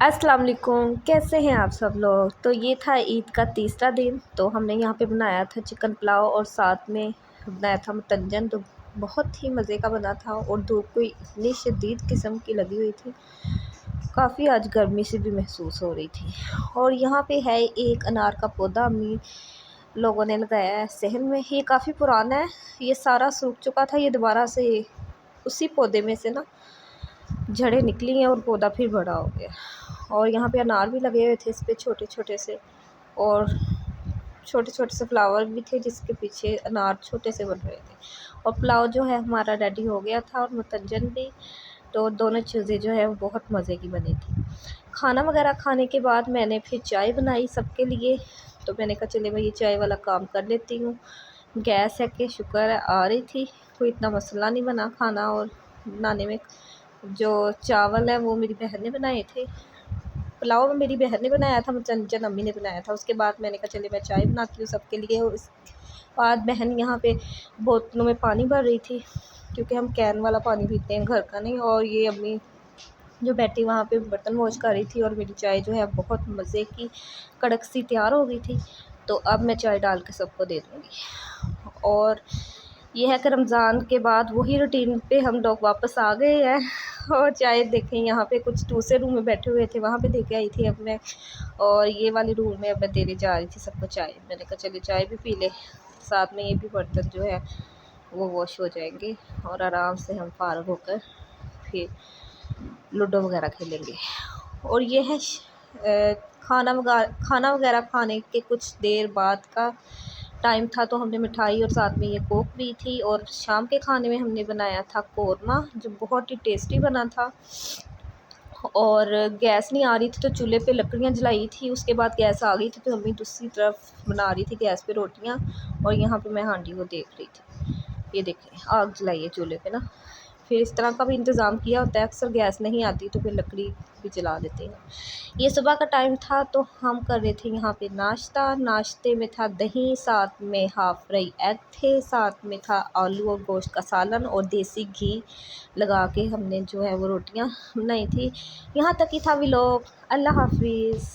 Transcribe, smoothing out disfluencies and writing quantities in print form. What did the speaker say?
अस्सलाम वालेकुम, कैसे हैं आप सब लोग। तो ये था ईद का तीसरा दिन। तो हमने यहाँ पे बनाया था चिकन पुलाव और साथ में बनाया था मतंजन। तो बहुत ही मज़े का बना था और धूप कोई इतनी शदीद किस्म की लगी हुई थी, काफ़ी आज गर्मी से भी महसूस हो रही थी। और यहाँ पे है एक अनार का पौधा अम्मी लोगों ने लगाया है सहन में। ये काफ़ी पुराना है, ये सारा सूख चुका था। ये दोबारा से उसी पौधे में से ना जड़ें निकली हैं और पौधा फिर बड़ा हो गया। और यहाँ पे अनार भी लगे हुए थे इस पे छोटे छोटे से, और छोटे छोटे से फ्लावर भी थे जिसके पीछे अनार छोटे से बन रहे थे। और पुलाव जो है हमारा रेडी हो गया था और मुतंजन भी। तो दोनों चीज़ें जो है वो बहुत मज़े की बनी थी। खाना वगैरह खाने के बाद मैंने फिर चाय बनाई सबके लिए। तो मैंने कहा चले मैं ये चाय वाला काम कर लेती हूँ। गैस है कि शुक्र है आ रही थी, कोई इतना मसला नहीं बना खाना और बनाने में। जो चावल है वो मेरी बहन ने बनाए थे, पुलाव मेरी बहन ने बनाया था, मुतंजन अम्मी ने बनाया था। उसके बाद मैंने कहा चलिए मैं चाय बनाती हूँ सबके लिए। और उसके बाद बहन यहाँ पे बोतलों में पानी भर रही थी, क्योंकि हम कैन वाला पानी पीते हैं, घर का नहीं। और ये अम्मी जो बैठी वहाँ पे बर्तन वॉश कर रही थी। और मेरी चाय जो है बहुत मज़े की कड़क सी तैयार हो गई थी। तो अब मैं चाय डाल के सबको दे दूँगी। और ये है कि रमज़ान के बाद वही रूटीन पे हम लोग वापस आ गए हैं। और चाय देखें, यहाँ पे कुछ दूसरे रूम में बैठे हुए थे, वहाँ पे दे के आई थी अब मैं। और ये वाली रूम में अब मैं देने जा रही थी सबको चाय। मैंने कहा चलिए चाय भी पी ले, साथ में ये भी बर्तन जो है वो वॉश हो जाएंगे और आराम से हम फारग होकर फिर लूडो वगैरह खेलेंगे। और ये है खाना वगैरह खाने के कुछ देर बाद का टाइम था। तो हमने मिठाई और साथ में ये कोक भी थी। और शाम के खाने में हमने बनाया था कोरमा, जो बहुत ही टेस्टी बना था। और गैस नहीं आ रही थी तो चूल्हे पे लकड़ियाँ जलाई थी। उसके बाद गैस आ गई थी तो मम्मी दूसरी तरफ बना रही थी गैस पे रोटियाँ, और यहाँ पे मैं हांडी को देख रही थी। ये देखें आग जलाई है चूल्हे पे ना। फिर इस तरह का भी इंतज़ाम किया होता है, अक्सर गैस नहीं आती तो फिर लकड़ी भी जला देते हैं। ये सुबह का टाइम था तो हम कर रहे थे यहाँ पे नाश्ता। नाश्ते में था दही, साथ में हाफ़ फ्राई एग थे, साथ में था आलू और गोश्त का सालन, और देसी घी लगा के हमने जो है वो रोटियाँ बनाई थी। यहाँ तक ही था व्लॉग। अल्लाह हाफिज़।